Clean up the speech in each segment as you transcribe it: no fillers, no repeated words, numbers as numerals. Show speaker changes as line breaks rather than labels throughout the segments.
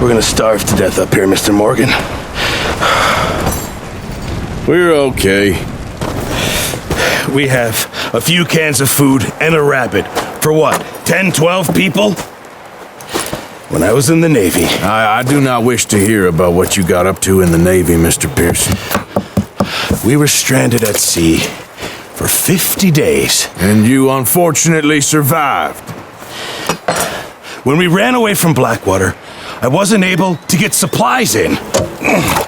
We're gonna starve to death up here, Mr. Morgan.
We're okay.
We have a few cans of food and a rabbit. For what, 10, 12 people? When I was in the Navy.
I do not wish to hear about what you got up to in the Navy, Mr. Pearson.
We were stranded at sea for 50 days.
And you unfortunately survived.
When we ran away from Blackwater, I wasn't able to get supplies in.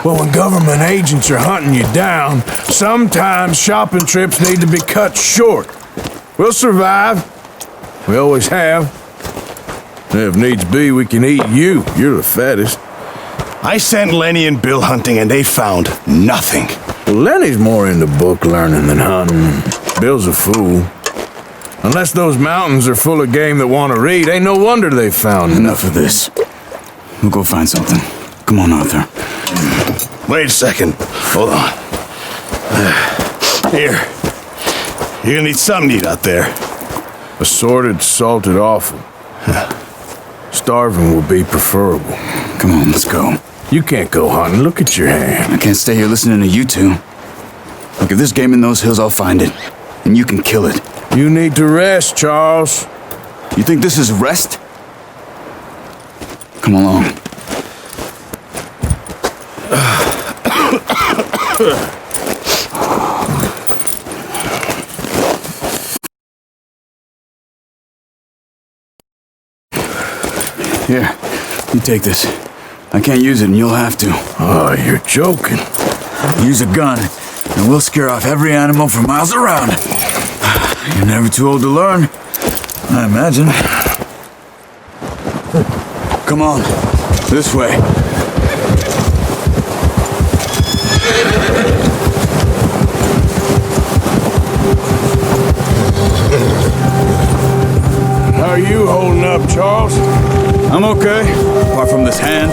Well, when government agents are hunting you down, sometimes shopping trips need to be cut short. We'll survive. We always have. If needs be, we can eat you. You're the fattest.
I sent Lenny and Bill hunting and they found nothing.
Well, Lenny's more into book learning than hunting. Bill's a fool. Unless those mountains are full of game that want to read, ain't no wonder they found
Enough of this. We'll go find something. Come on, Arthur.
Wait a second. Hold on. Here. You're gonna need something to eat out there.
Assorted, salted offal. Starving will be preferable.
Come on, let's go.
You can't go hunting. Look at your hand.
I can't stay here listening to you two. Look, if there's game in those hills, I'll find it. And you can kill it.
You need to rest, Charles.
You think this is rest? Come along. Here, you take this. I can't use it and you'll have to.
Oh, you're joking.
Use a gun, and we'll scare off every animal for miles around. You're never too old to learn, I imagine. Come on, this way.
How are you holding up, Charles?
I'm okay, apart from this hand.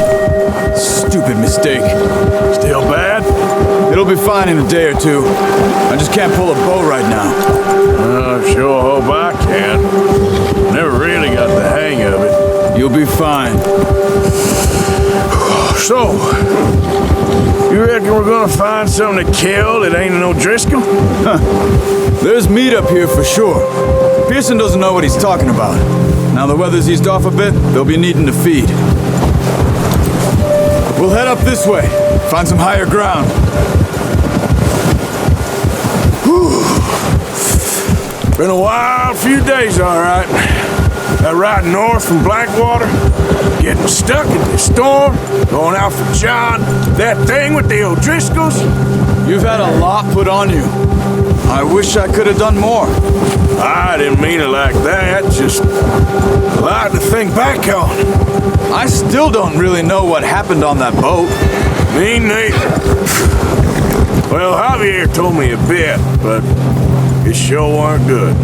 Stupid mistake.
Still bad?
It'll be fine in a day or two. I just can't pull a bow right now.
I sure hope I can. Never really got the hang of it.
You'll be fine.
So, you reckon we're gonna find something to kill that ain't no Driscoll?
There's meat up here for sure. Pearson doesn't know what he's talking about. Now the weather's eased off a bit, they'll be needing to feed. We'll head up this way, find some higher ground.
Whew. Been a wild few days, all right. That ride north from Blackwater, getting stuck in this storm, going out for John, that thing with the O'Driscolls.
You've had a lot put on you. I wish I could have done more.
I didn't mean it like that, just a lot to think back on.
I still don't really know what happened on that boat.
Me neither. Well, Javier told me a bit, but it sure weren't good.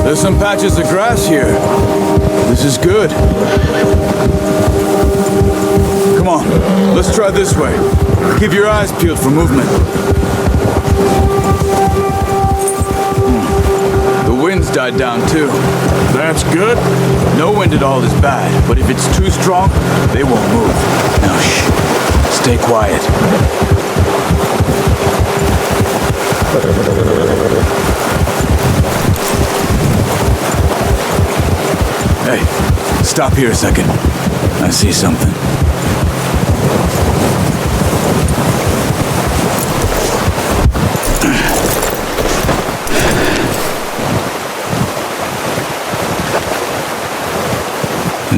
There's some patches of grass here. This is good. Come on, let's try this way. Keep your eyes peeled for movement. The wind's died down too.
That's good.
No wind at all is bad, but if it's too strong, they won't move. Now shh, stay quiet. Hey, stop here a second. I see something.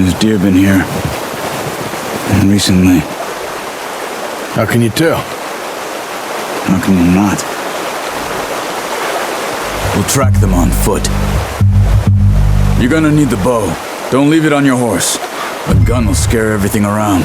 There's deer been here. And recently.
How can you tell?
How can you not? We'll track them on foot. You're gonna need the bow. Don't leave it on your horse. A gun will scare everything around.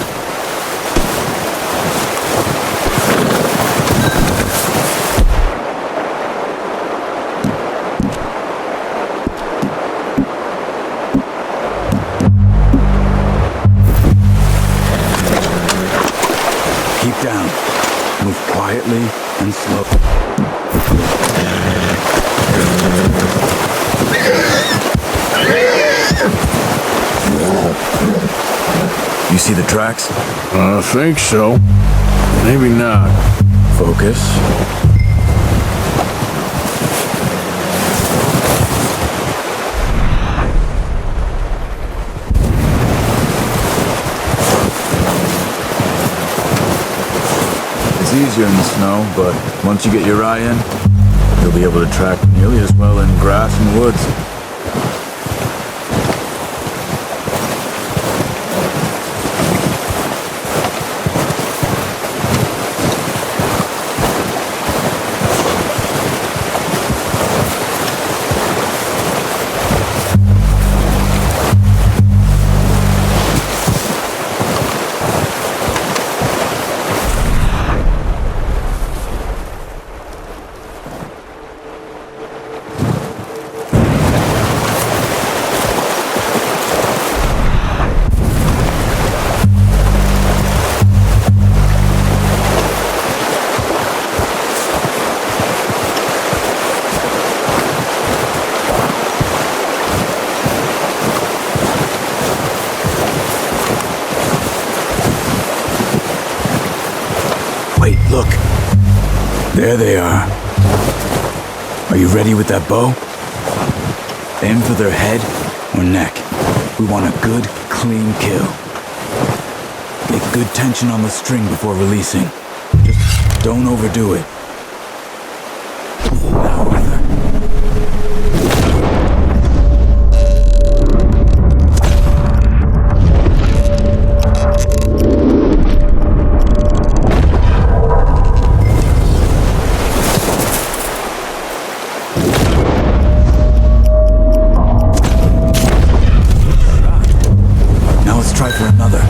Keep down. Move quietly and slowly. You see the tracks?
I think so. Maybe not.
Focus. It's easier in the snow, but once you get your eye in, you'll be able to track nearly as well in grass and woods. Wait, look. There they are. Are you ready with that bow? Aim for their head or neck. We want a good, clean kill. Get good tension on the string before releasing. Just don't overdo it. Now, Arthur. Try for another.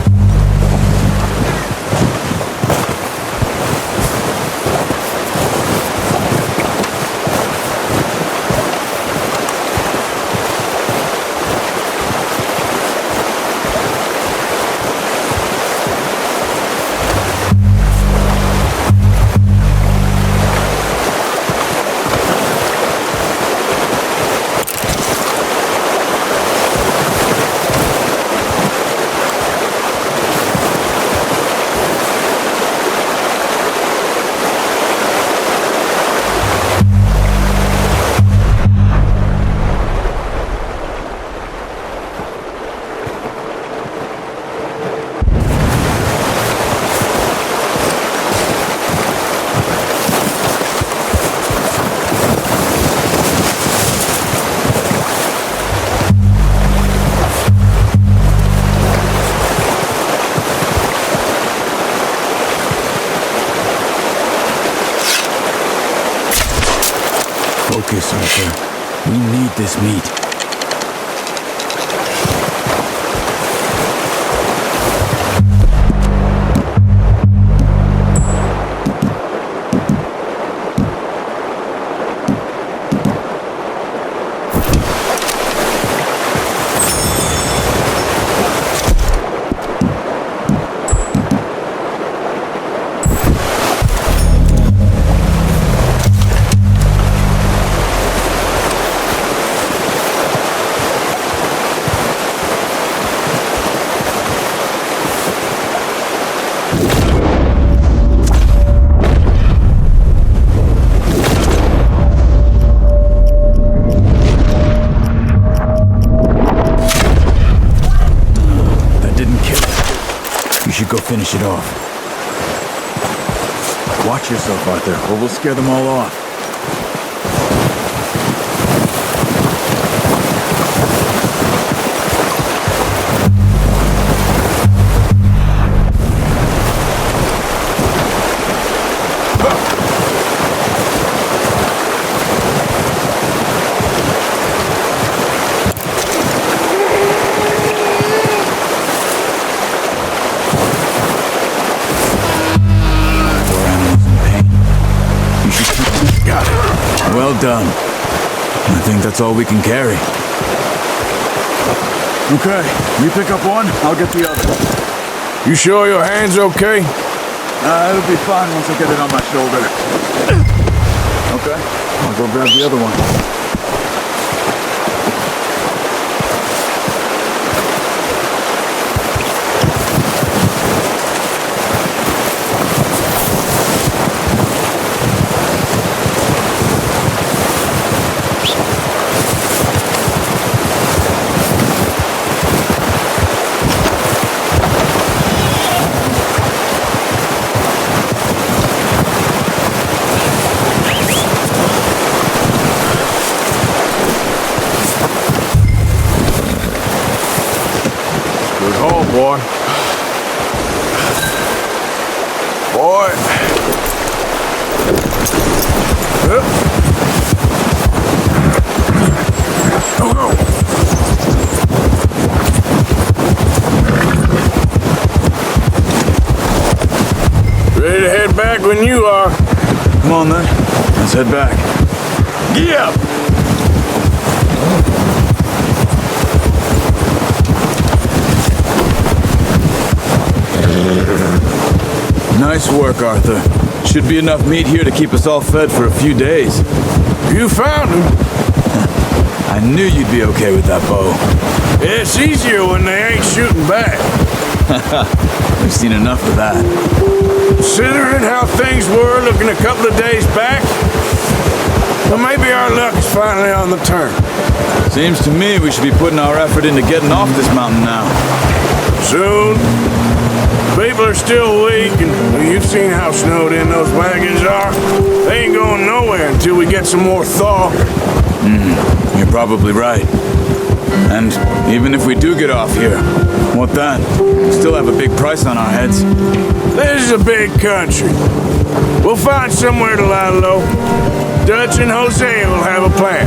Focus, Arthur. We need this meat. Go finish it off. Watch yourself, Arthur, or we'll scare them all off. Well done. I think that's all we can carry. Okay, you pick up one, I'll get the other.
You sure your hand's okay?
It'll be fine once I get it on my shoulder. Okay, I'll go grab the other one.
Boy. Boy. Go, go. Ready to head back when you are.
Come on then, let's head back.
Gee up!
Nice work, Arthur. Should be enough meat here to keep us all fed for a few days.
You found him.
I knew you'd be okay with that bow.
It's easier when they ain't shooting back.
We've seen enough of that.
Considering how things were looking a couple of days back, well, maybe our luck is finally on the turn.
Seems to me we should be putting our effort into getting off this mountain now.
Soon. People are still weak, and you've seen how snowed in those wagons are. They ain't going nowhere until we get some more thaw.
You're probably right. And even if we do get off here, what then? We still have a big price on our heads.
This is a big country. We'll find somewhere to lie low. Dutch and Jose will have a plan.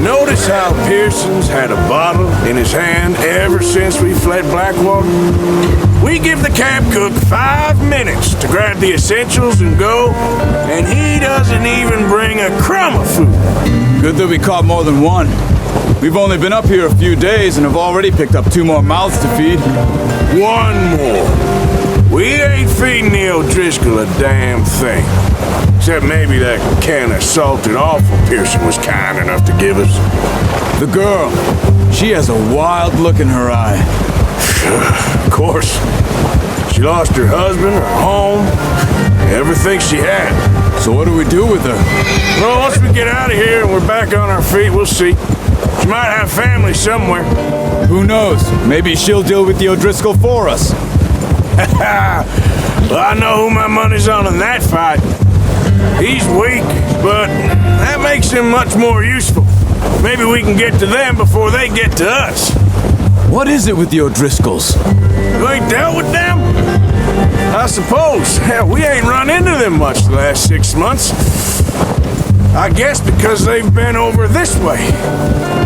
Notice how Pearson's had a bottle in his hand ever since we fled Blackwater? We give the camp cook 5 minutes to grab the essentials and go, and he doesn't even bring a crumb of food.
Good that we caught more than one. We've only been up here a few days and have already picked up 2 more mouths to feed.
1 more. We ain't feeding the O'Driscoll a damn thing. Except maybe that can of salted offal Pearson was kind enough to give us.
The girl, she has a wild look in her eye.
Of course. She lost her husband, her home, everything she had.
So what do we do with her?
Well, once we get out of here and we're back on our feet, we'll see. She might have family somewhere.
Who knows? Maybe she'll deal with the O'Driscoll for us.
Well, I know who my money's on in that fight. He's weak, but that makes him much more useful. Maybe we can get to them before they get to us.
What is it with the O'Driscolls?
You ain't dealt with them? I suppose. Hell, we ain't run into them much the last 6 months. I guess because they've been over this way.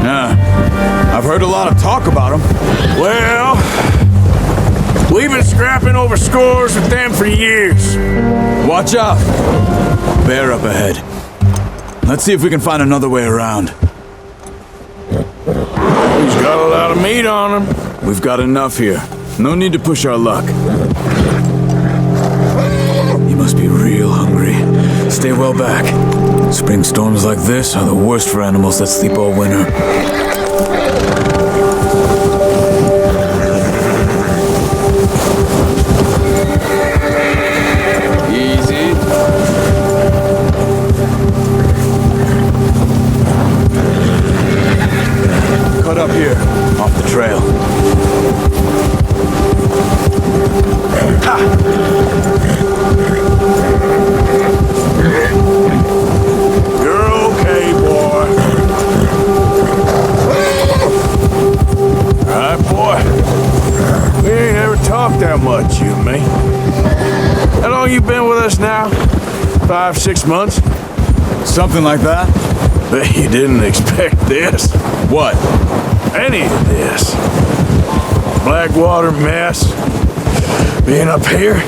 Yeah, I've heard a lot of talk about them.
Well, we've been scrapping over scores with them for years.
Watch out! Bear up ahead. Let's see if we can find another way around.
He's got a lot of meat on him.
We've got enough here. No need to push our luck. You must be real hungry. Stay well back. Spring storms like this are the worst for animals that sleep all winter. Up here, off the trail.
You're okay, boy. Alright, boy. We ain't ever talked that much, you and me. How long you been with us now? 5, 6 months?
Something like that?
Bet you didn't expect this.
What?
Any of this. Blackwater mess. Being up here.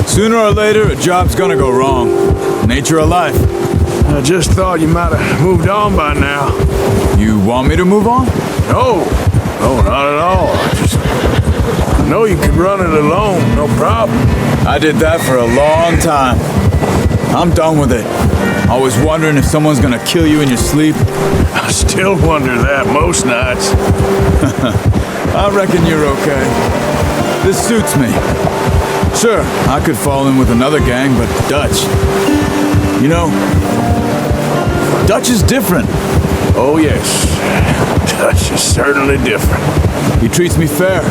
Sooner or later, a job's gonna go wrong. Nature of life.
I just thought you might have moved on by now.
You want me to move on?
No, not at all. I know you could run it alone, no problem.
I did that for a long time. I'm done with it. Always wondering if someone's gonna kill you in your sleep.
I still wonder that most nights.
I reckon you're okay. This suits me. Sure, I could fall in with another gang, but Dutch. You know, Dutch is different.
Oh, yes. Dutch is certainly different.
He treats me fair.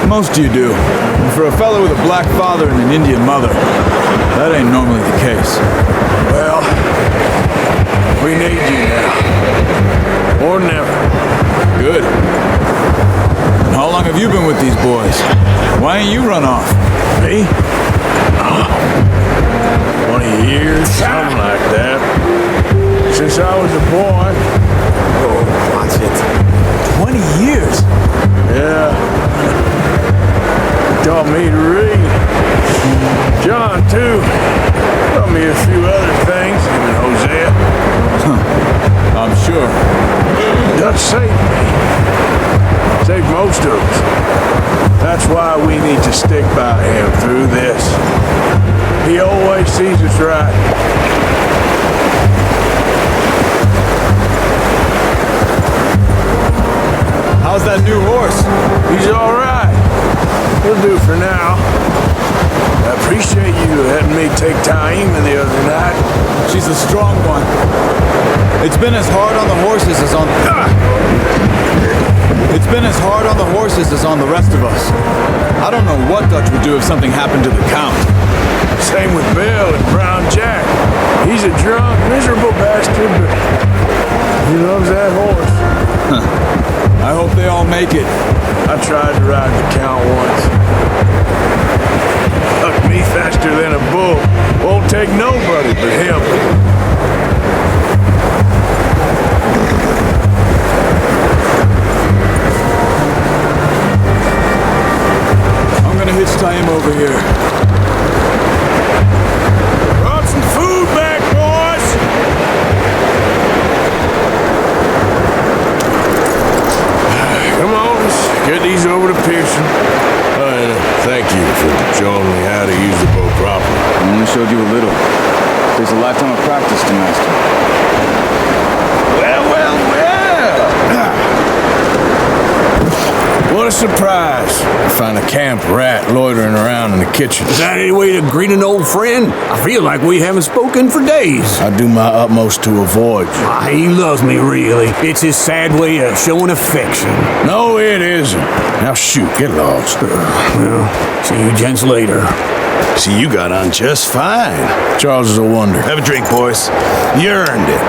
Most of you do. And for a fellow with a black father and an Indian mother, that ain't normally the case.
Well, we need you now. Or never.
Good. And how long have you been with these boys? Why ain't you run off?
Me? 20 years, something like that. Since I was a boy.
Oh, watch it. 20 years?
Yeah. He taught me to read. John, too. Taught me a few other things, even Hosea.
I'm sure.
Dutch saved me. Saved most of us. That's why we need to stick by him through this. He always sees us right.
How's that new horse?
He's all right. He'll do for now. I appreciate you letting me take Taima the other night.
She's a strong one. It's been as hard on the horses as on... It's been as hard on the horses as on the rest of us. I don't know what Dutch would do if something happened to the Count.
Same with Bill and Brown Jack. He's a drunk, miserable bastard, but he loves that horse.
I hope they all make it.
I tried to ride the Count once. Hucked me faster than a bull. Won't take nobody but him.
I'm gonna hitch time over here.
Brought some food back, boys! Come on, let's get these over to Pearson. Thank you for showing me how to use the bow properly.
I only showed you a little. There's a lifetime of practice to master.
Well. What a surprise. I find a camp rat loitering around in the kitchen.
Is that any way to greet an old friend? I feel like we haven't spoken for days.
I do my utmost to avoid you.
He loves me, really. It's his sad way of showing affection.
No, it isn't. Now shoot, get lost.
Well, see you gents later.
See, you got on just fine.
Charles is a wonder.
Have a drink, boys. You earned it.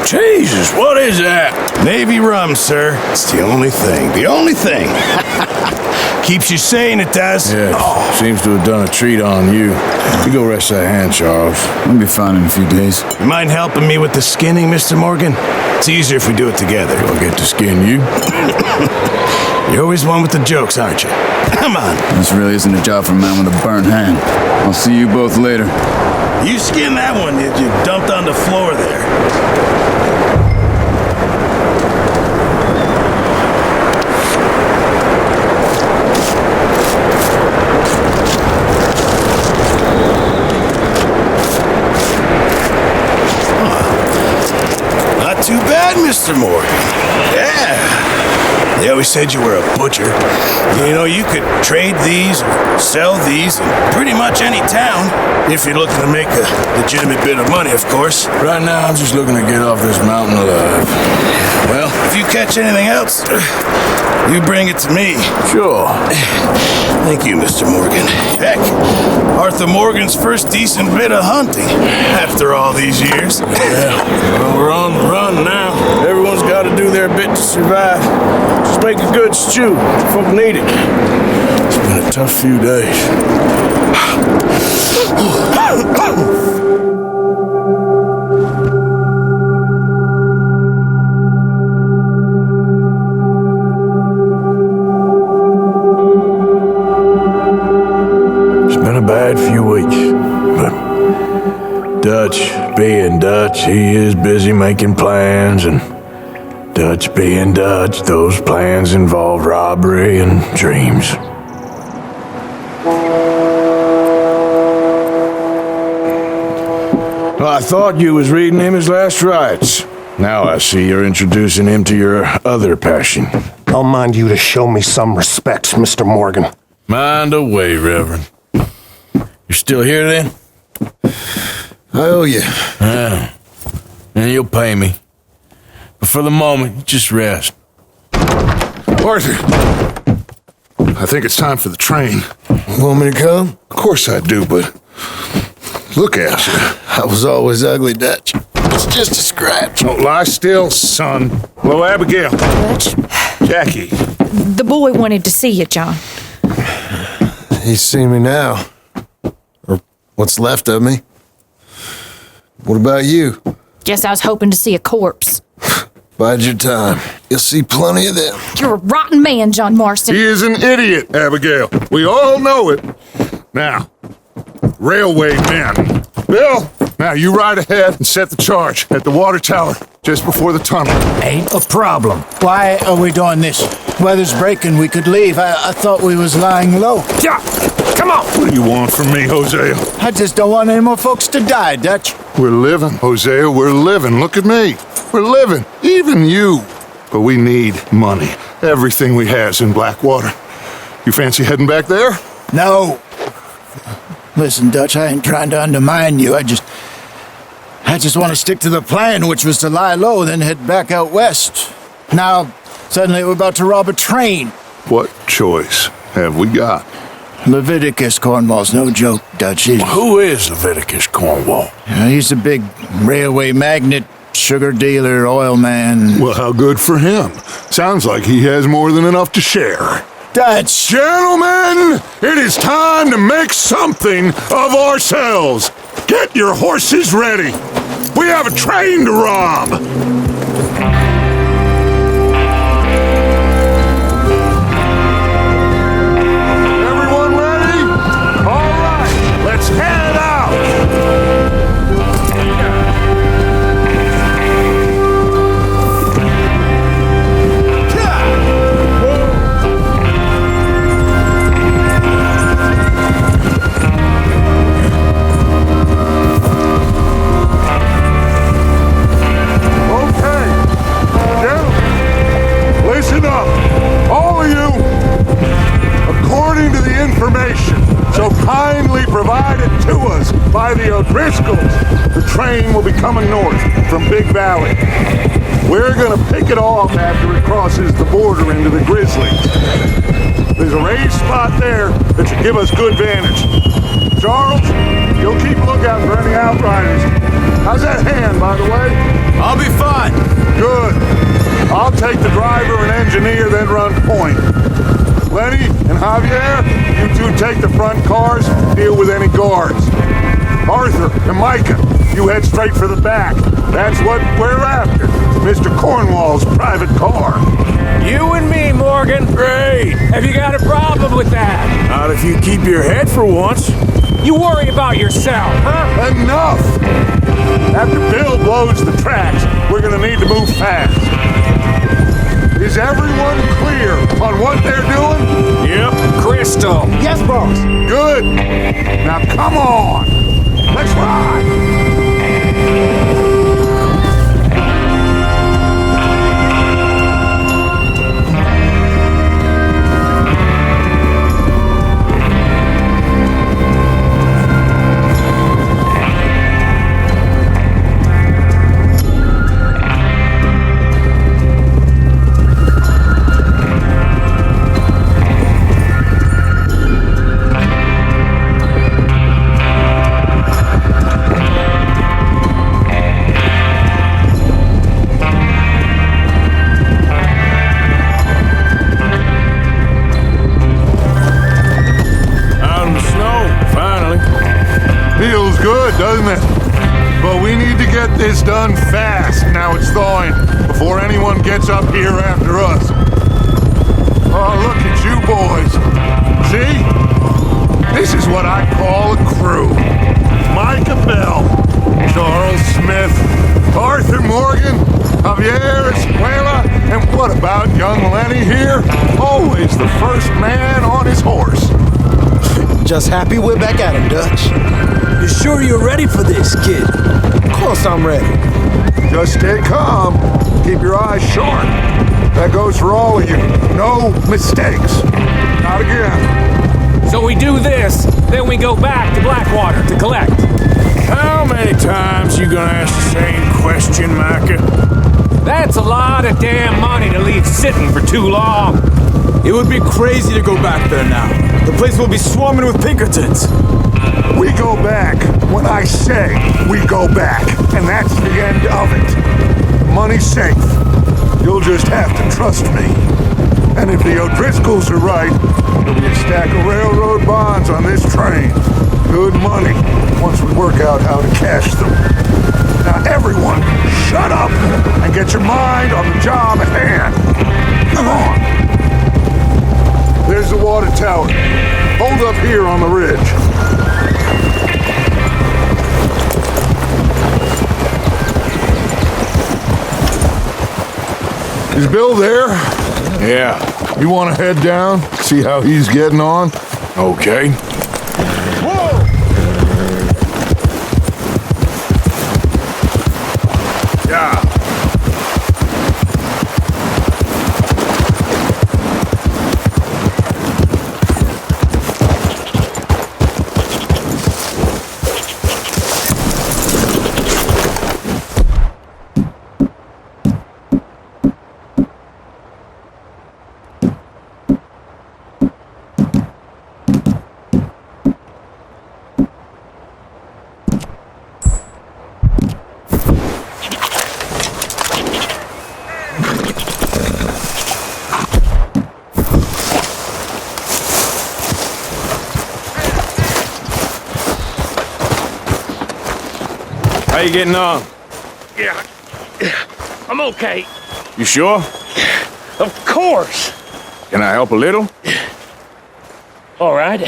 Jesus, what is that?
Navy rum, sir. It's the only thing. The only thing. Keeps you sane, it does.
Yes, seems to have done a treat on you. You go rest that hand, Charles.
I'll be fine in a few days.
You mind helping me with the skinning, Mr. Morgan? It's easier if we do it together.
I'll get to skin you.
You're always one with the jokes, aren't you? Come on.
This really isn't a job for a man with a burnt hand. I'll see you both later.
You skinned that one you dumped on the floor there. Too bad, Mr. Morgan. Yeah. They always said you were a butcher. You know, you could trade these or sell these in pretty much any town, if you're looking to make a legitimate bit of money, of course.
Right now, I'm just looking to get off this mountain alive.
Well, if you catch anything else, you bring it to me.
Sure.
Thank you, Mr. Morgan. Heck, Arthur Morgan's first decent bit of hunting after all these years.
Yeah, well, we're on the run now. Everyone's got to do their bit to survive. Just make a good stew. Folk need it. It's been a tough few days. Dutch, he is busy making plans, and Dutch being Dutch, those plans involve robbery and dreams. Well, I thought you was reading him his last rites. Now I see you're introducing him to your other passion.
I'll mind you to show me some respect, Mr. Morgan.
Mind away, Reverend. You're still here, then?
I owe you.
Yeah. And you'll pay me. But for the moment, just rest.
Arthur, I think it's time for the train.
Want me to come?
Of course I do, but look at you.
I was always ugly, Dutch. It's just a scratch.
Don't lie still, son. Hello, Abigail.
Dutch,
Jackie.
the boy wanted to see you, John.
He's seen me now. Or what's left of me. What about you?
Guess I was hoping to see a corpse.
Bide your time. You'll see plenty of them.
You're a rotten man, John Marston.
He is an idiot, Abigail. We all know it. Now, railway men. Bill, now you ride ahead and set the charge at the water tower just before the tunnel.
Ain't a problem. Why are we doing this? Weather's breaking, we could leave. I thought we was lying low.
Yeah, come on. What do you want from me, Hosea?
I just don't want any more folks to die, Dutch.
We're living, Hosea, we're living. Look at me. We're living. Even you. But we need money. Everything we has in Blackwater. You fancy heading back there?
No. Listen, Dutch, I ain't trying to undermine you. I just want to stick to the plan, which was to lie low, then head back out west. Now, suddenly we're about to rob a train.
What choice have we got?
Leviticus Cornwall's no joke, Dutch.
Who is Leviticus Cornwall?
He's a big railway magnate, sugar dealer, oil man.
Well, how good for him. Sounds like he has more than enough to share.
Dutch!
Gentlemen, it is time to make something of ourselves. Get your horses ready. We have a train to rob. Everyone ready? All right, let's head out. Listen up, all of you. According to the information so kindly provided to us by the O'Driscolls, the train will be coming north from Big Valley. We're gonna pick it off after it crosses the border into the Grizzlies. There's a raised spot there that should give us good vantage. Charles, you'll keep a lookout for any outriders. How's that hand, by the way?
I'll be fine.
Good. I'll take the driver and engineer, then run point. Lenny and Javier, you two take the front cars, deal with any guards. Arthur and Micah, you head straight for the back. That's what we're after. Mr. Cornwall's private car.
You and me, Morgan.
Great.
Have you got a problem with that?
Not if you keep your head for once.
You worry about yourself, huh?
Enough! After Bill blows the tracks, we're gonna need to move fast. Is everyone clear on what they're doing?
Yep. Crystal.
Yes, boss.
Good. Now come on. Let's ride. here, always the first man on his horse.
Just happy we're back at him, Dutch.
You sure you're ready for this, kid?
Of course I'm ready.
Just stay calm. Keep your eyes sharp. That goes for all of you. No mistakes. Not again.
So we do this, then we go back to Blackwater to collect.
How many times you gonna ask the same question, Micah?
That's a lot of damn money to leave sitting for too long.
It would be crazy to go back there now. The place will be swarming with Pinkertons.
We go back when I say we go back, and that's the end of it. Money's safe. You'll just have to trust me. And if the O'Driscolls are right, there'll be a stack of railroad bonds on this train. Good money, once we work out how to cash them. Now everyone, shut up and get your mind on the job at hand. Come on. There's the water tower. Hold up here on the ridge. Is Bill there?
Yeah,
You want to head down, see how he's getting on?
okay.
Whoa!
Yeah. How you getting on?
Yeah, I'm okay.
You sure?
Of course.
Can I help a little?
All right.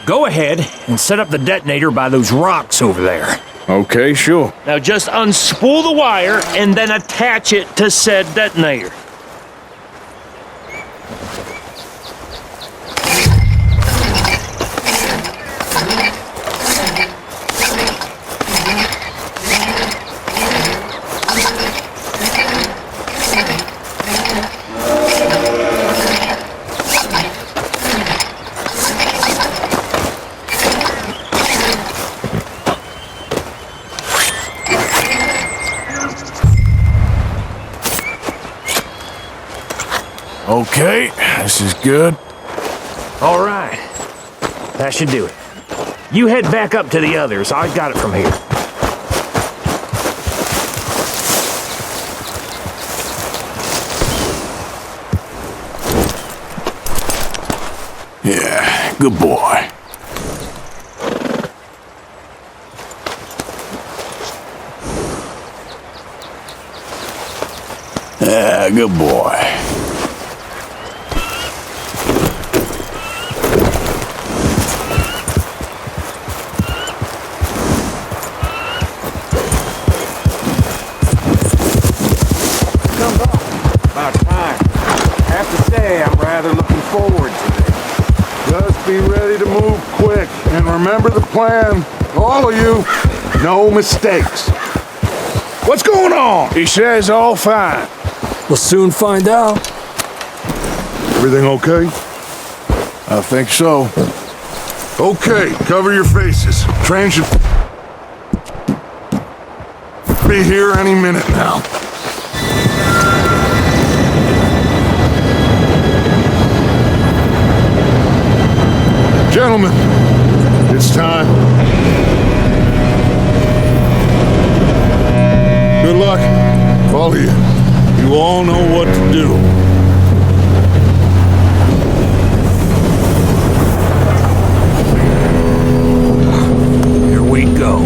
Go ahead and set up the detonator by those rocks over there.
Okay, sure.
Now just unspool the wire and then attach it to said detonator.
Okay, this is good.
All right. That should do it. You head back up to the others. I got it from here.
Yeah, good boy. Yeah, good boy.
About time. I have to say, I'm rather looking forward to this.
Just be ready to move quick. And remember the plan. All of you, no mistakes. What's going on?
He says all fine.
We'll soon find out.
Everything okay?
I think so.
Okay, cover your faces. Train should be here any minute now. Gentlemen, it's time. Good luck, all of you. You all know what to do.
Here we go.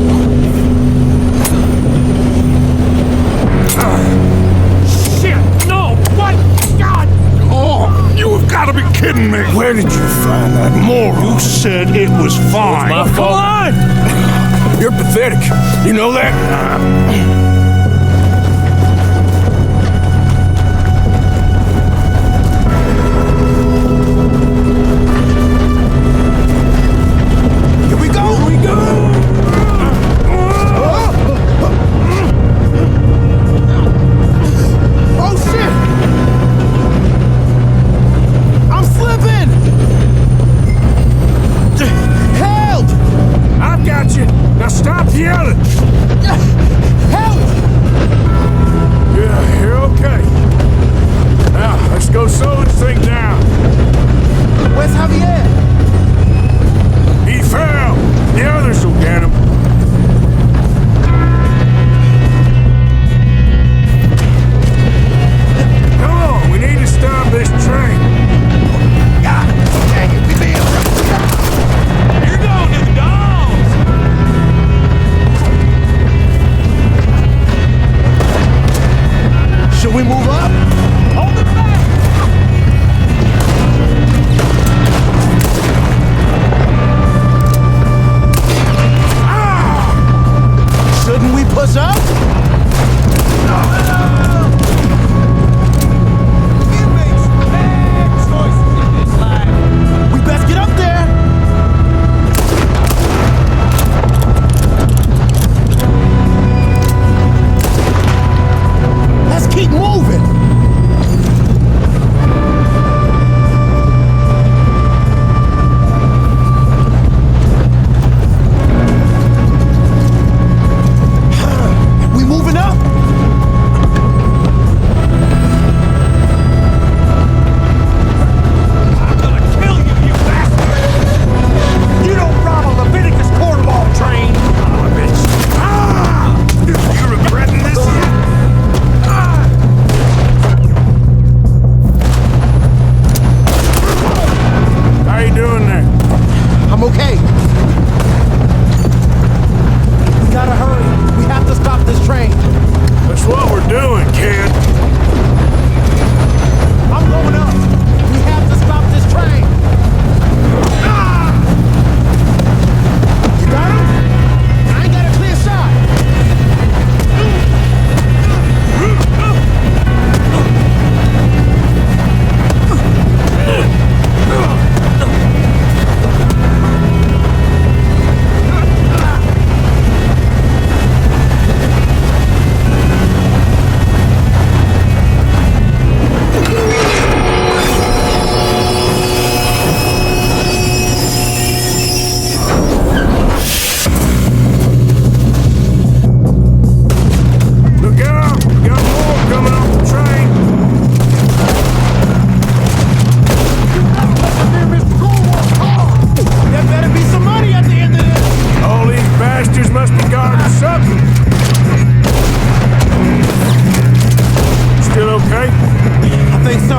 Shit! No! What? God!
Oh, you have got to be kidding me!
Where did you find that moron?
You said it was fine.
My fault.
Come on!
You're pathetic. You know that?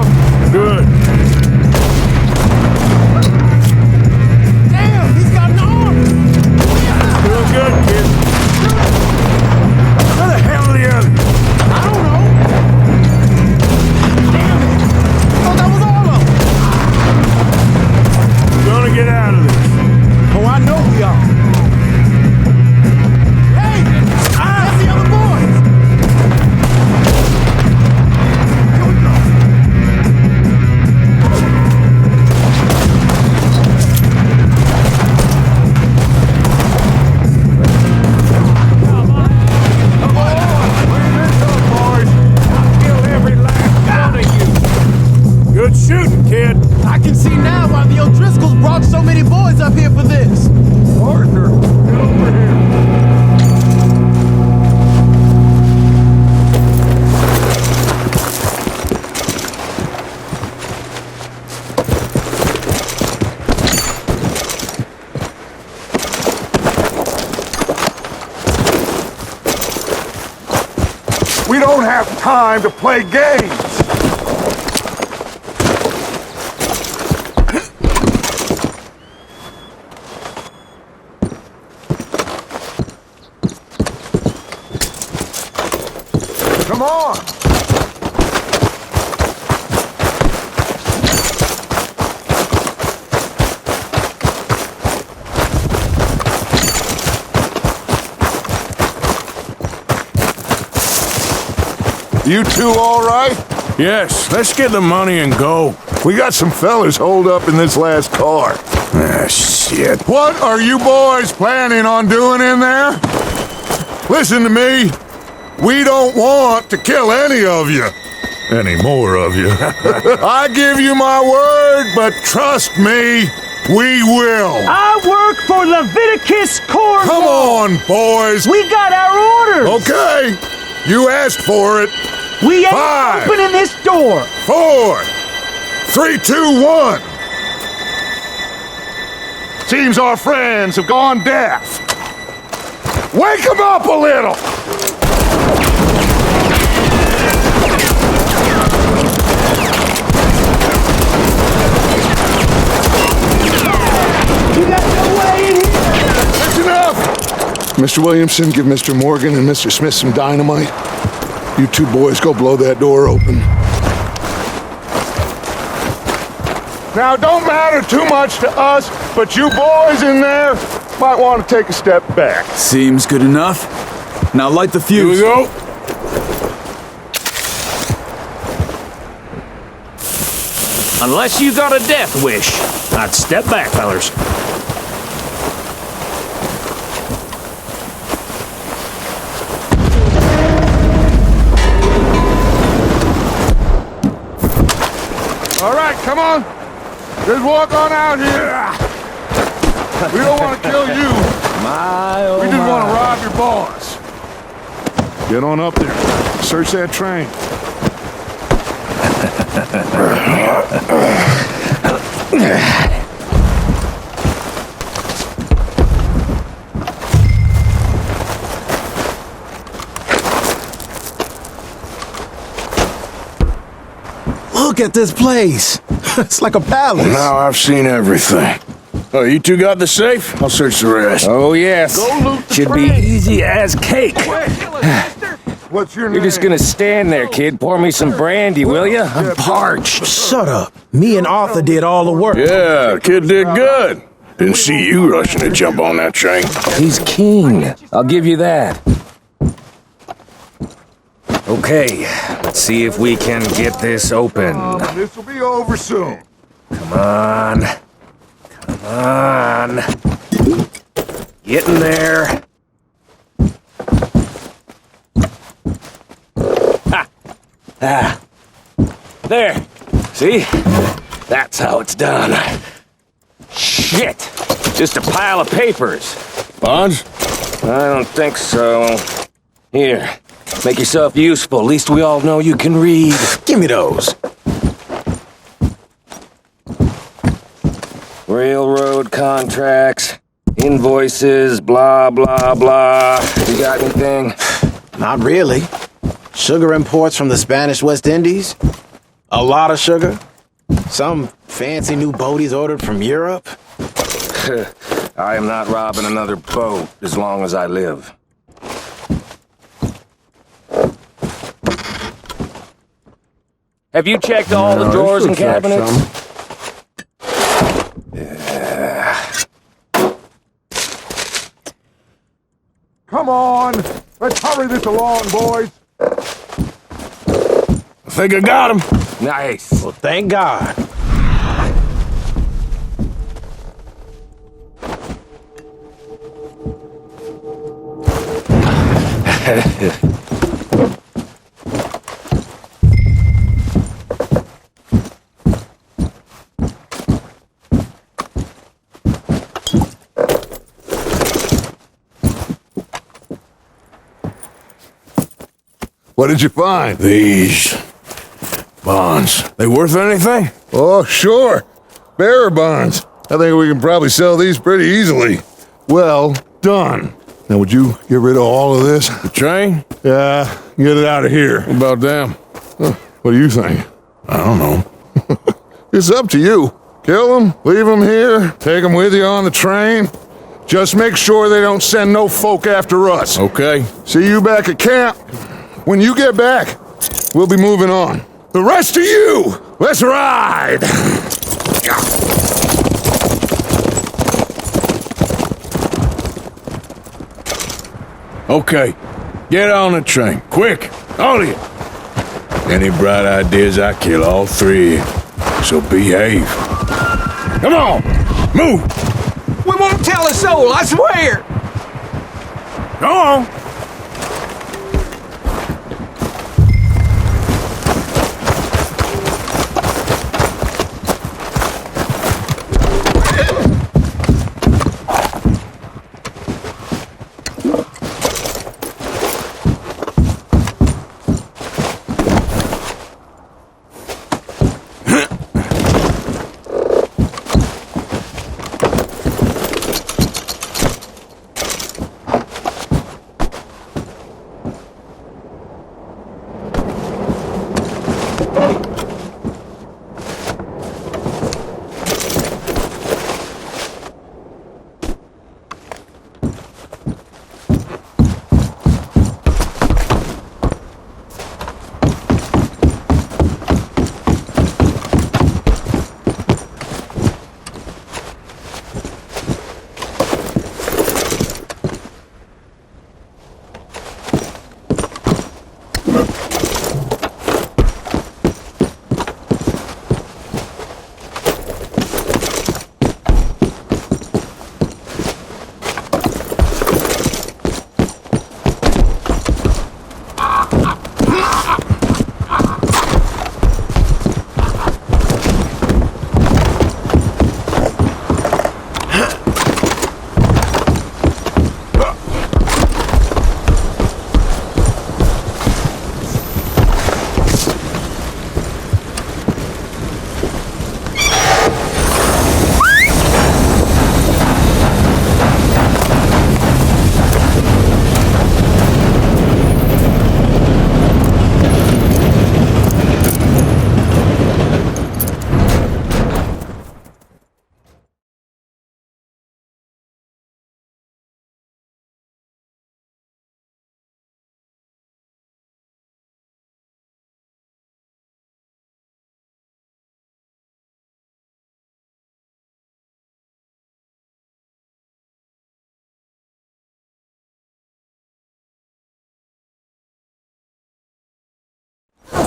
him. Good.
Damn, he's got an arm!
Doing good, kid. Where the hell are the others?
I don't know. Damn it! Oh, that was all of them.
We're gonna get out of this.
Oh, I know we are. Hey! That's the other boys! Here we go.
Good shooting, kid.
I can see now why the O'Driscolls brought so many boys up here for this.
Partner, get over here. We don't have time to play games. Come on! You two all right?
Yes, let's get the money and go.
We got some fellas holed up in this last car.
Ah, shit.
What are you boys planning on doing in there? Listen to me. We don't want to kill any of you. Any more of you. I give you my word, but trust me, we will.
I work for Leviticus Corps.
Come on, boys.
We got our orders.
Okay. You asked for it.
We ain't
5,
opening this door.
4, 3, 2, 1. Seems our friends have gone deaf. Wake them up a little.
You got no way in here.
That's enough! Mr. Williamson, give Mr. Morgan and Mr. Smith some dynamite. You two boys go blow that door open. Now, don't matter too much to us, but you boys in there might want to take a step back.
Seems good enough. Now light the
Here we
fuse.
go.
Unless you got a death wish, I'd step back, fellers.
All right, come on. Just walk on out here. We don't want to kill you. We just want to rob your boss. Get on up there. Search that train.
Look at this place. It's like a palace.
Now I've seen everything. Oh, you two got the safe? I'll search the rest.
Oh, yes.
Go loot the
Should be
train.
easy as cake.
What's your name?
You're just gonna stand there, kid. Pour me some brandy, will ya? I'm parched.
Shut up. Me and Arthur did all the work.
Yeah, the kid did good. Didn't see you rushing to jump on that train.
He's keen. I'll give you that. Okay, let's see if we can get this open.
This will be over soon.
Come on. Come on. Get in there. Ha! Ah. There. See? That's how it's done. Shit! Just a pile of papers.
Bonds?
I don't think so. Here. Make yourself useful. At least we all know you can read. Give me those. Railroad contracts, invoices, blah, blah, blah. You got anything?
Not really. Sugar imports from the Spanish West Indies? A lot of sugar? Some fancy new boat he's ordered from Europe?
I am not robbing another boat as long as I live. Have you checked all the drawers and cabinets?
Come on! Let's hurry this along, boys!
I think I got him.
Nice.
Well, thank God.
What did you find?
These bonds. They worth anything?
Oh, sure. Bearer bonds. I think we can probably sell these pretty easily. Well done. Now, would you get rid of all of this?
The train?
Yeah, get it out of here.
What about them?
What do you think?
I don't know.
It's up to you. Kill them, leave them here, take them with you on the train. Just make sure they don't send no folk after us.
Okay.
See you back at camp. When you get back, we'll be moving on. The rest of you, let's ride!
Okay. Get on the train. Quick. All of you. Any bright ideas, I kill all three. So behave. Come on. Move.
We won't tell a soul, I swear!
Go on.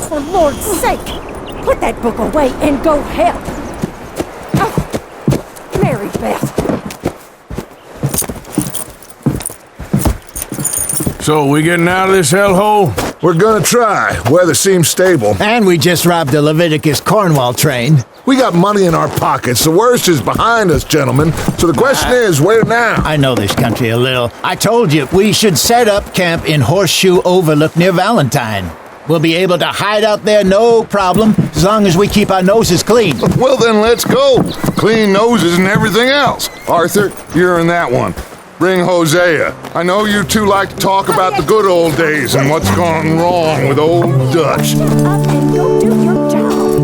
For Lord's sake, put that book away and go help. Oh, Mary Beth.
So, we getting out of this hellhole?
We're gonna try. Weather seems stable.
And we just robbed the Leviticus Cornwall train.
We got money in our pockets. The worst is behind us, gentlemen. So the question is, where now?
I know this country a little. I told you, we should set up camp in Horseshoe Overlook near Valentine. We'll be able to hide out there, no problem, as long as we keep our noses clean.
Well, then let's go. Clean noses and everything else. Arthur, you're in that one. Bring Hosea. I know you two like to talk about the good old days and what's gone wrong with old Dutch.
Shut up and go do your job.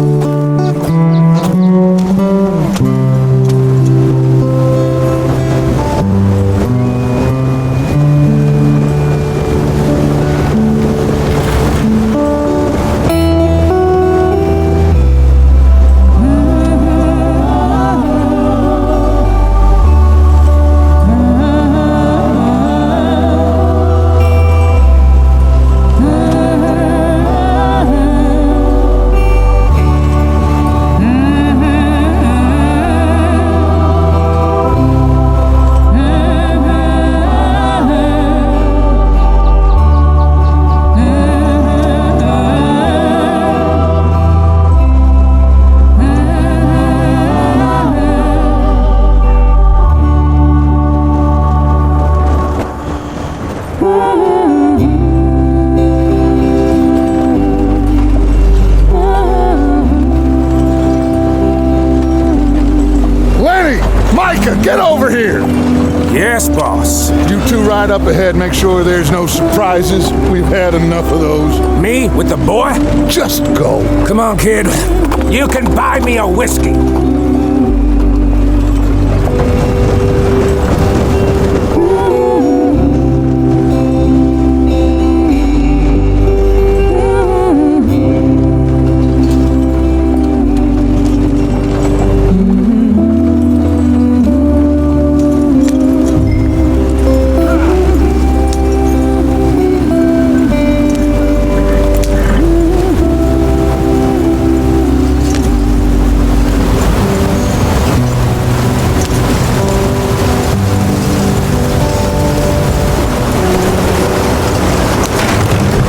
Micah, get over here!
Yes, boss.
You two ride up ahead, make sure there's no surprises. We've had enough of those.
Me with the boy?
Just go.
Come on, kid. You can buy me a whiskey.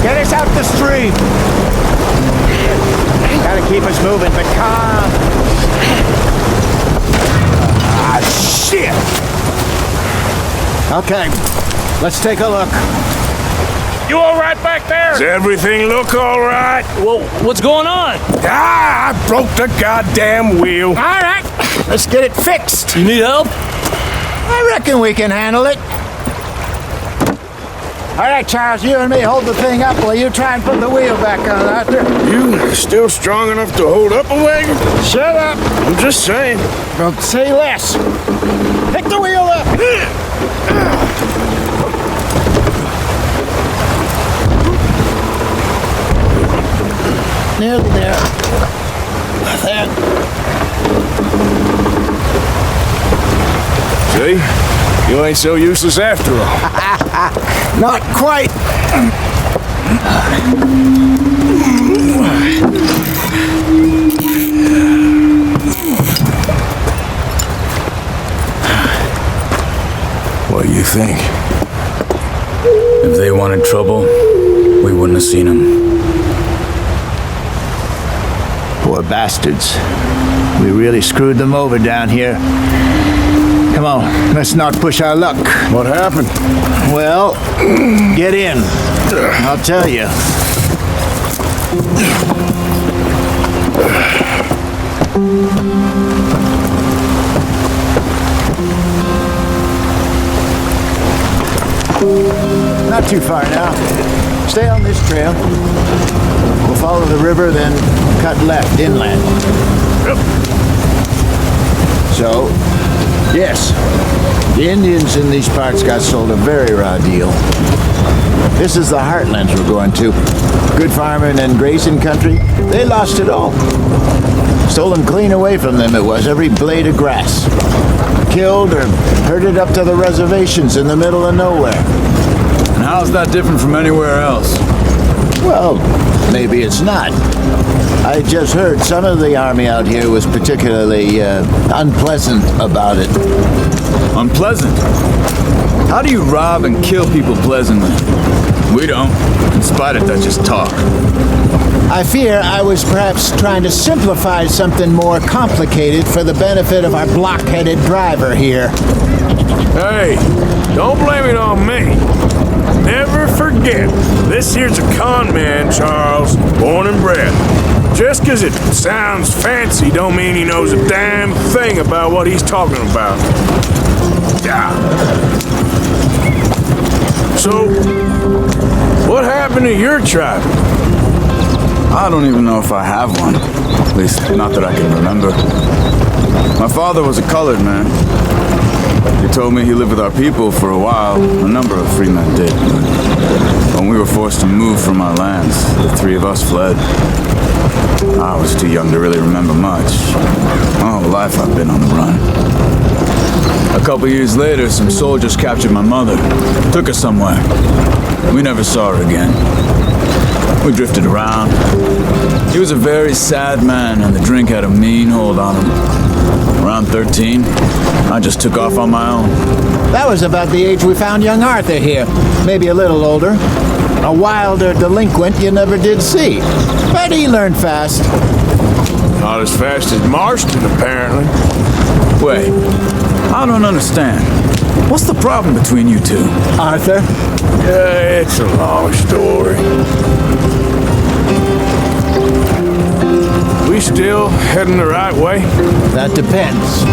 Get us out the street. Gotta keep us moving, but calm. Ah, shit! Okay, let's take a look.
You all right back there? Does everything look all right?
Well, what's going on?
Ah, I broke the goddamn wheel.
All right, let's get it fixed.
You need help?
I reckon we can handle it. All right, Charles, you and me hold the thing up while you try and put the wheel back on, Arthur.
You still strong enough to hold up a wagon?
Shut up.
I'm just saying.
Don't say less. Pick the wheel up. Nearly there. There.
See? You ain't so useless after all.
Not quite.
What do you think?
If they wanted trouble, we wouldn't have seen them.
Poor bastards. We really screwed them over down here. Come on, let's not push our luck.
What happened?
Well, get in. I'll tell you. Not too far now. Stay on this trail. We'll follow the river, then cut left inland. So, yes, the Indians in these parts got sold a very raw deal. This is the heartlands we're going to. Good farming and grazing country. They lost it all. Stolen clean away from them it was, every blade of grass. Killed or herded up to the reservations in the middle of nowhere.
And how's that different from anywhere else?
Well, maybe it's not. I just heard some of the army out here was particularly unpleasant about it.
Unpleasant? How do you rob and kill people pleasantly? We don't. In spite of that, just talk.
I fear I was perhaps trying to simplify something more complicated for the benefit of our block-headed driver here.
Hey, don't blame it on me. Never forget, this here's a con man, Charles, born and bred. Just 'cause it sounds fancy don't mean he knows a damn thing about what he's talking about. Yeah. So, what happened to your tribe?
I don't even know if I have one. At least, not that I can remember. My father was a colored man. He told me he lived with our people for a while. A number of free men did. But when we were forced to move from our lands, the three of us fled. I was too young to really remember much. My whole life I've been on the run. A couple years later, some soldiers captured my mother. Took her somewhere. We never saw her again. We drifted around. He was a very sad man, and the drink had a mean hold on him. Around 13, I just took off on my own.
That was about the age we found young Arthur here. Maybe a little older. A wilder delinquent you never did see. But he learned fast.
Not as fast as Marston, apparently.
Wait, I don't understand. What's the problem between you two?
Arthur?
Yeah, it's a long story. We
We still heading the right way?
That depends.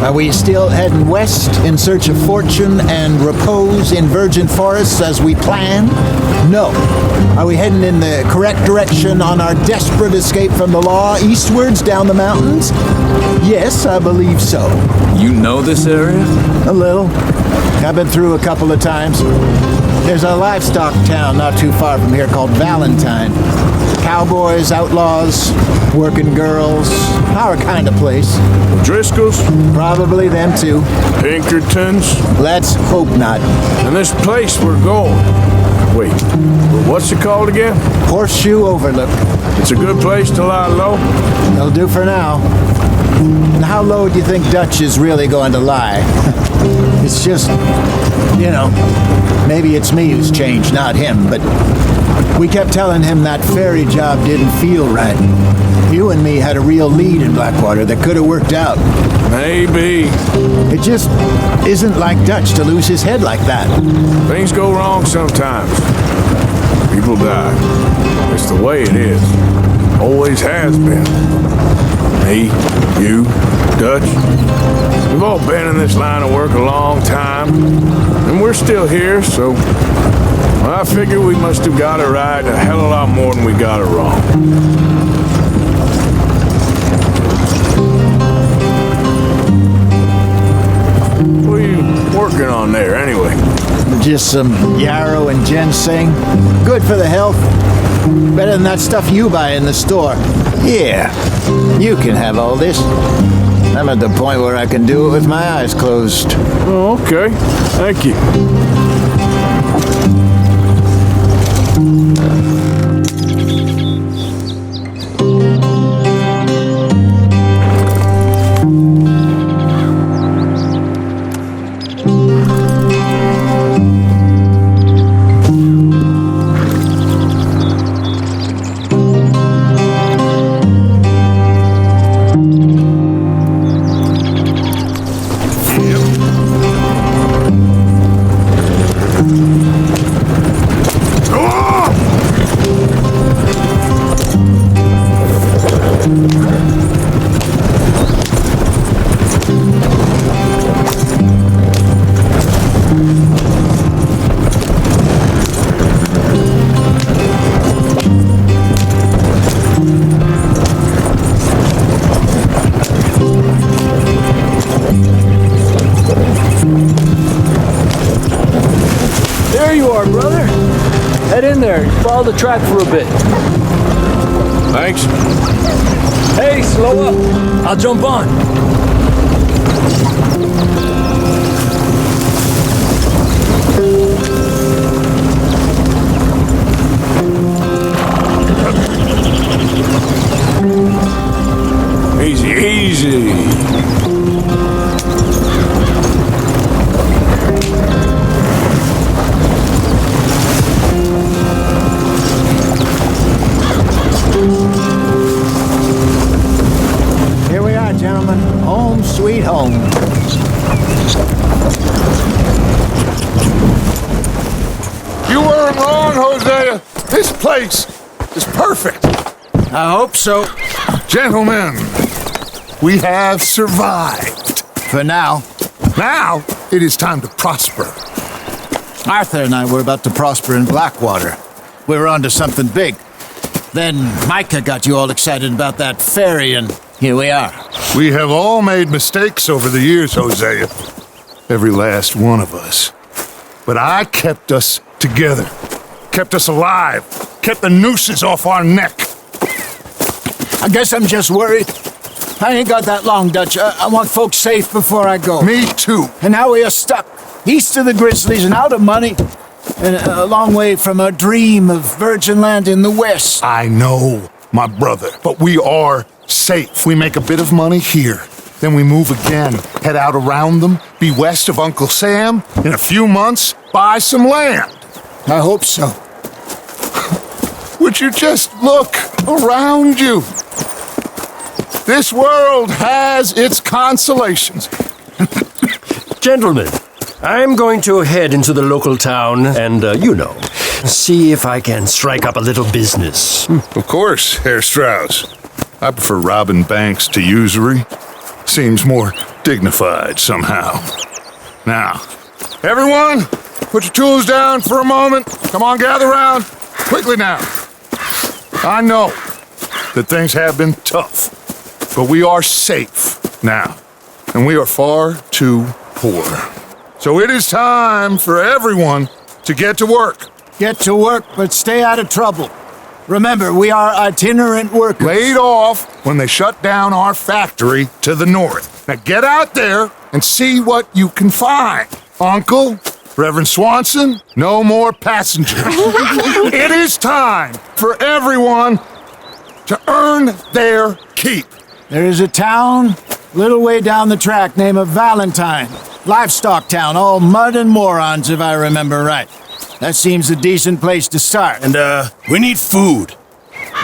Are we still heading west in search of fortune and repose in virgin forests as we planned? No. Are we heading in the correct direction on our desperate escape from the law eastwards down the mountains? Yes, I believe so.
You know this area?
A little. I've been through a couple of times. There's a livestock town not too far from here called Valentine. Cowboys, outlaws, working girls, our kind of place.
Driscoll's?
Probably them too.
Pinkertons?
Let's hope not.
And this place we're going. Wait, what's it called again?
Horseshoe Overlook.
It's a good place to lie low?
It'll do for now. And how low do you think Dutch is really going to lie? It's just, maybe it's me who's changed, not him, but we kept telling him that ferry job didn't feel right. You and me had a real lead in Blackwater that could have worked out.
Maybe.
It just isn't like Dutch to lose his head like that.
Things go wrong sometimes. People die. It's the way it is. Always has been. Me, you, Dutch. We've all been in this line of work a long time, and we're still here, so I figure we must have got it right a hell of a lot more than we got it wrong. What are you working on there, anyway?
Just some yarrow and ginseng. Good for the health. Better than that stuff you buy in the store. Yeah, you can have all this. I'm at the point where I can do it with my eyes closed.
Oh, okay. Thank you.
Follow the track for a bit.
Thanks.
Hey, slow up. I'll jump on.
Easy, easy.
Sweet home.
You weren't wrong, Hosea. This place is perfect.
I hope so.
Gentlemen, we have survived.
For now.
Now, it is time to prosper.
Arthur and I were about to prosper in Blackwater. We were onto something big. Then Micah got you all excited about that ferry, and here we are.
We have all made mistakes over the years, Hosea. Every last one of us. But I kept us together. Kept us alive. Kept the nooses off our neck.
I guess I'm just worried. I ain't got that long, Dutch. I want folks safe before I go.
Me too.
And now we are stuck. East of the Grizzlies and out of money. And a long way from our dream of virgin land in the west.
I know, my brother. But we are safe. We make a bit of money here. Then we move again, head out around them, be west of Uncle Sam. In a few months, buy some land.
I hope so.
Would you just look around you? This world has its consolations.
Gentlemen, I'm going to head into the local town and, see if I can strike up a little business.
Of course, Herr Strauss. I prefer robbing banks to usury. Seems more dignified somehow. Now, everyone, put your tools down for a moment. Come on, gather round. Quickly now. I know that things have been tough, but we are safe now, and we are far too poor. So it is time for everyone to get to work.
Get to work, but stay out of trouble. Remember, we are itinerant workers.
Laid off when they shut down our factory to the north. Now get out there and see what you can find. Uncle, Reverend Swanson, no more passengers. It is time for everyone to earn their keep.
There is a town a little way down the track named Valentine. Livestock town, all mud and morons, if I remember right. That seems a decent place to start.
And, we need food.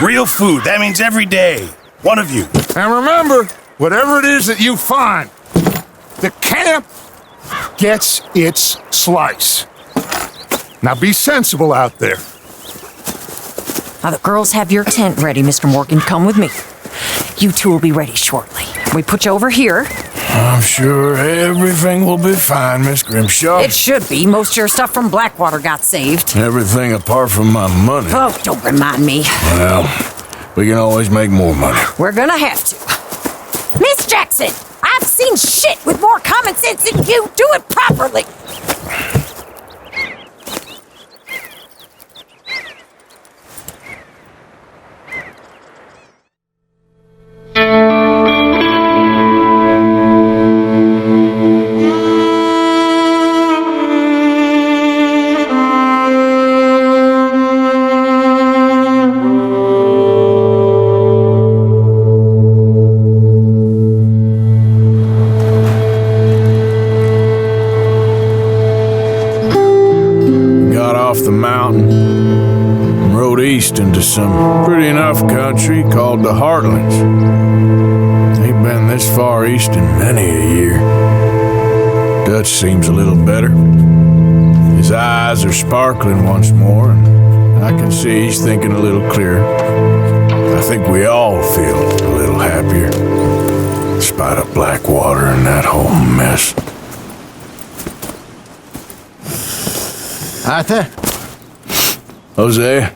Real food. That means every day. One of you.
And remember, whatever it is that you find, the camp gets its slice. Now be sensible out there.
Now the girls have your tent ready, Mr. Morgan. Come with me. You two will be ready shortly. We put you over here.
I'm sure everything will be fine, Miss Grimshaw.
It should be. Most of your stuff from Blackwater got saved.
Everything apart from my money.
Oh, don't remind me.
Well, we can always make more money.
We're gonna have to. Miss Jackson, I've seen shit with more common sense than you. Do it properly.
The mountain and rode east into some pretty enough country called the Heartlands. Ain't been this far east in many a year. Dutch seems a little better. His eyes are sparkling once more, and I can see he's thinking a little clearer. I think we all feel a little happier, despite of Blackwater and that whole mess.
Arthur?
Jose?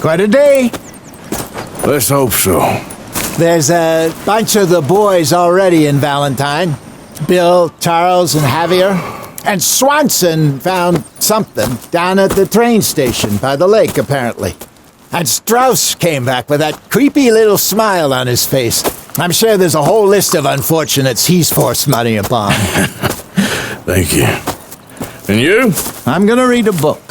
Quite a day.
Let's hope so.
There's a bunch of the boys already in Valentine. Bill, Charles, and Javier. And Swanson found something down at the train station by the lake, apparently. And Strauss came back with that creepy little smile on his face. I'm sure there's a whole list of unfortunates he's forced money upon.
Thank you. And you?
I'm gonna read a book.